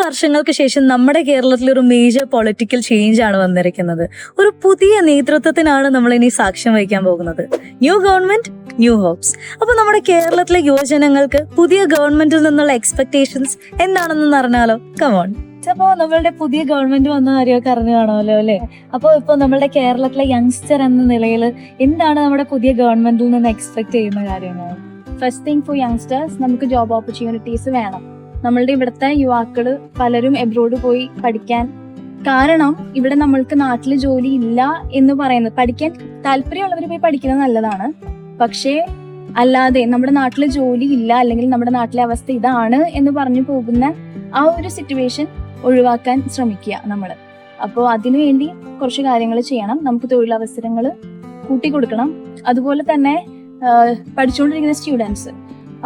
വർഷങ്ങൾക്ക് ശേഷം നമ്മുടെ കേരളത്തിൽ ഒരു മേജർ പൊളിറ്റിക്കൽ ചേഞ്ച് ആണ് വന്നിരിക്കുന്നത്. ഒരു പുതിയ നേതൃത്വത്തിനാണ് നമ്മൾ ഇനി സാക്ഷ്യം വഹിക്കാൻ പോകുന്നത്. New government, new hopes. അപ്പൊ നമ്മുടെ കേരളത്തിലെ യുവജനങ്ങൾക്ക് പുതിയ ഗവൺമെന്റിൽ നിന്നുള്ള എക്സ്പെക്ടേഷൻസ് എന്താണെന്ന് അറിഞ്ഞാലോ? കമോൺ. അപ്പോ നമ്മളുടെ പുതിയ ഗവൺമെന്റ് വന്ന കാര്യമൊക്കെ അറിഞ്ഞു കാണുമല്ലോ അല്ലെ? അപ്പോൾ ഇപ്പൊ നമ്മളുടെ കേരളത്തിലെ യങ്സ്റ്റർ എന്ന നിലയിൽ എന്താണ് നമ്മുടെ പുതിയ ഗവൺമെന്റിൽ നിന്ന് എക്സ്പെക്ട് ചെയ്യുന്ന കാര്യങ്ങൾ? ഫസ്റ്റ് തിങ് ഫോർ യങ്സ്റ്റേഴ്സ്, നമുക്ക് ജോബ് ഓപ്പർച്യൂണിറ്റീസ് വേണം. നമ്മളുടെ ഇവിടുത്തെ യുവാക്കള് പലരും എബ്രോഡ് പോയി പഠിക്കാൻ കാരണം ഇവിടെ നമ്മൾക്ക് നാട്ടിൽ ജോലി ഇല്ല എന്ന് പറയുന്നത്. പഠിക്കാൻ താല്പര്യമുള്ളവർ പോയി പഠിക്കുന്നത് നല്ലതാണ്, പക്ഷേ അല്ലാതെ നമ്മുടെ നാട്ടിൽ ജോലി ഇല്ല അല്ലെങ്കിൽ നമ്മുടെ നാട്ടിലെ അവസ്ഥ ഇതാണ് എന്ന് പറഞ്ഞു പോകുന്ന ആ ഒരു സിറ്റുവേഷൻ ഒഴിവാക്കാൻ ശ്രമിക്കുക നമ്മൾ. അപ്പോൾ അതിനുവേണ്ടി കുറച്ച് കാര്യങ്ങൾ ചെയ്യണം. നമുക്ക് തൊഴിലവസരങ്ങൾ കൂട്ടിക്കൊടുക്കണം. അതുപോലെ തന്നെ പഠിച്ചുകൊണ്ടിരിക്കുന്ന സ്റ്റുഡൻസ്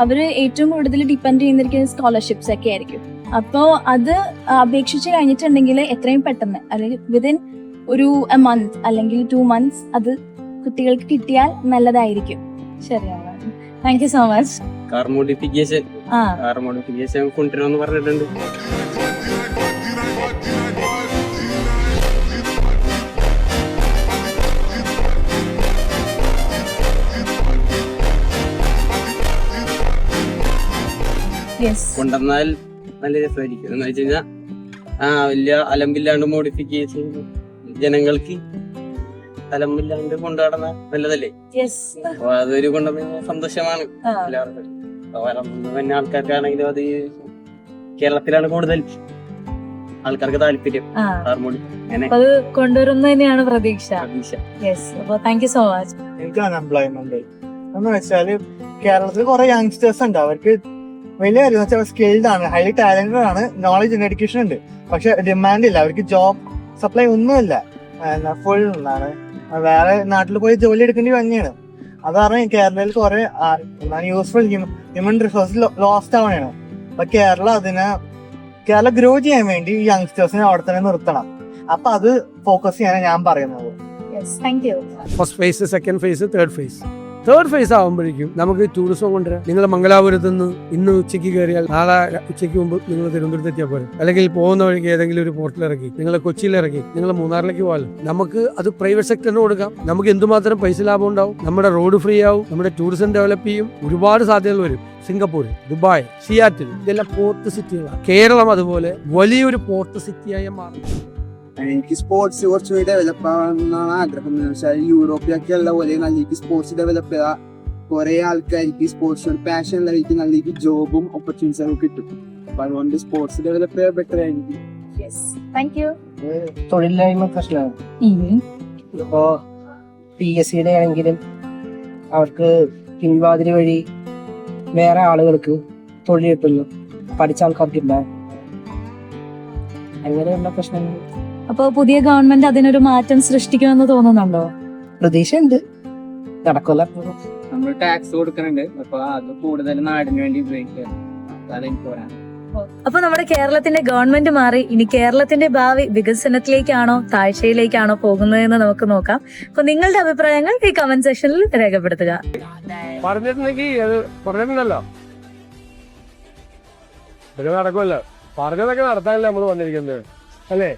അവർ ഏറ്റവും കൂടുതൽ ഡിപ്പെൻഡ് ചെയ്യുന്നിരിക്കുന്ന സ്കോളർഷിപ്സ് ഒക്കെ ആയിരിക്കും. അപ്പോൾ അത് അപേക്ഷിച്ച് കഴിഞ്ഞിട്ടുണ്ടെങ്കിൽ എത്രയും പെട്ടെന്ന് അല്ലെങ്കിൽ വിതിൻ ഒരു മന്ത് അല്ലെങ്കിൽ 2 months അത് കുട്ടികൾക്ക് കിട്ടിയാൽ നല്ലതായിരിക്കും. ശരിയാണ്. Thank you so much. Car modification കൊണ്ടുവരുമെന്ന് പറഞ്ഞിട്ടുണ്ട്. കൊണ്ടുവന്നാൽ നല്ല രസമായിരിക്കും. എന്ന് വെച്ച് കഴിഞ്ഞാൽ വലിയ അലമ്പില്ലാണ്ട് മോഡിഫിക്കേഷൻ ജനങ്ങൾക്ക് അലമ്പില്ലാണ്ട് കൊണ്ടുനടന്ന നല്ലതല്ലേ? അപ്പൊ അതൊരു കൊണ്ടുവന്ന സന്തോഷമാണ് എല്ലാവർക്കും. പിന്നെ ആൾക്കാർക്കാണെങ്കിലും അത് കേരളത്തിലാണ് കൂടുതൽ ആൾക്കാർക്ക് താല്പര്യം. അത് കൊണ്ടുവരുന്ന തന്നെയാണ് പ്രതീക്ഷ. Thank you so much. എനിക്ക് അൺഎംപ്ലോയ്മെന്റ് എന്ന് വെച്ചാല് കേരളത്തിൽ കുറെ യങ്സ്റ്റേഴ്സ് ഉണ്ട്. അവർക്ക് വലിയ കാര്യം വെച്ചാൽ സ്കിൽഡ് ആണ്, ഹൈലി ടാലന്റഡ് ആണ്, നോളജ് ആൻഡ് എഡ്യൂക്കേഷൻ ഉണ്ട്. പക്ഷെ ഡിമാൻഡ് ഇല്ല, അവർക്ക് ജോബ് സപ്ലൈ ഒന്നുമില്ല, ഫുൾ ആണ്. വേറെ നാട്ടിൽ പോയി ജോലി എടുക്കേണ്ടി തന്നെയാണ്. അത് കാരണം കേരളത്തിൽ കുറെ യൂസ്ഫുൾ ഹ്യൂമൻ റിസോഴ്സ് ലോസ്റ്റ് ആവണയാണ്. അപ്പൊ കേരള ഗ്രോ ചെയ്യാൻ വേണ്ടി ഈ യങ്സ്റ്റേഴ്സിനെ അവിടെ തന്നെ നിർത്തണം. അപ്പൊ അത് ഫോക്കസ് ചെയ്യാനാണ് ഞാൻ പറയുന്നത്. First phase, second phase, third phase ആകുമ്പോഴേക്കും നമുക്ക് ടൂറിസം കൊണ്ടുവരാം. നിങ്ങൾ മംഗലാപുരത്ത് നിന്ന് ഇന്ന് ഉച്ചയ്ക്ക് കയറിയാൽ നാളെ ഉച്ചയ്ക്ക് മുമ്പ് നിങ്ങൾ തിരുവനന്തപുരത്ത് എത്തിയാൽ പോരെ. അല്ലെങ്കിൽ പോകുന്ന വഴിക്ക് ഏതെങ്കിലും ഒരു പോർട്ടിൽ ഇറക്കി, നിങ്ങൾ കൊച്ചിയിൽ ഇറക്കി, നിങ്ങൾ മൂന്നാറിലേക്ക് പോകാമല്ലോ. നമുക്ക് അത് പ്രൈവറ്റ് സെക്ടറിന് കൊടുക്കാം. നമുക്ക് എന്തുമാത്രം പൈസ ലാഭം ഉണ്ടാവും. നമ്മുടെ റോഡ് ഫ്രീ ആവും, നമ്മുടെ ടൂറിസം ഡെവലപ്പ് ചെയ്യും. ഒരുപാട് സാധ്യതകൾ വരും. സിംഗപ്പൂർ, ദുബായ്, സിയാറ്റിൽ ഇതെല്ലാം പോർട്ട് സിറ്റികളാണ്. കേരളം അതുപോലെ വലിയൊരു പോർട്ട് സിറ്റിയായി മാറും. എനിക്ക് സ്പോർട്സ് കുറച്ചുകൂടി ഡെവലപ്പ് ആവാനാണ് ആഗ്രഹം. യൂറോപ്പിലൊക്കെ ഉള്ള പോലെ നല്ല സ്പോർട്സ് ഡെവലപ്പ് ചെയ്താൽ കുറെ ആൾക്കാർക്ക് സ്പോർട്സ് പാഷൻ ഉള്ളവർക്ക് നല്ല ജോബും ഓപ്പർച്യൂണിറ്റീസും കിട്ടും. അപ്പൊ അതുകൊണ്ട് സ്പോർട്സ് ഡെവലപ്പ് ചെയ്യാൻ ബെറ്റർ ആയിരിക്കും. തൊഴിലില്ലായ്മ പ്രശ്നമാണ്. ഇപ്പോ PSC ആണെങ്കിലും അവർക്ക് പിൻവാതിരി വഴി വേറെ ആളുകൾക്ക് തൊഴിൽ കിട്ടുന്നു, പഠിച്ച ആൾക്കാർക്കില്ല. അങ്ങനെയുള്ള പ്രശ്നങ്ങൾ. അപ്പൊ പുതിയ ഗവൺമെന്റ് അതിനൊരു മാറ്റം സൃഷ്ടിക്കുമെന്ന് തോന്നുന്നുണ്ടോ? പ്രതീക്ഷയുണ്ട്, നടക്കില്ല. നമ്മൾ ടാക്സ് കൊടുക്കുന്നുണ്ട്, അപ്പൊ അത് കൂടുതൽ നാടിന് വേണ്ടി ഉപയോഗിക്കുക. അതാണ് എനിക്ക് പറയാൻ. അപ്പൊ നമ്മുടെ കേരളത്തിന്റെ ഗവൺമെന്റ് മാറി ഇനി കേരളത്തിന്റെ ഭാവി വികസനത്തിലേക്കാണോ താഴ്ചയിലേക്കാണോ പോകുന്നതെന്ന് നമുക്ക് നോക്കാം. അപ്പൊ നിങ്ങളുടെ അഭിപ്രായങ്ങൾ ഈ കമന്റ് സെക്ഷനിൽ രേഖപ്പെടുത്തുക. പറഞ്ഞിട്ടുണ്ടെങ്കിൽ അത് പറഞ്ഞിട്ടുണ്ടല്ലോ, നടക്കുമല്ലോ. പറഞ്ഞതൊക്കെ നടത്താനല്ലേ നമ്മൾ വന്നിരിക്കുന്നത് അല്ലേ?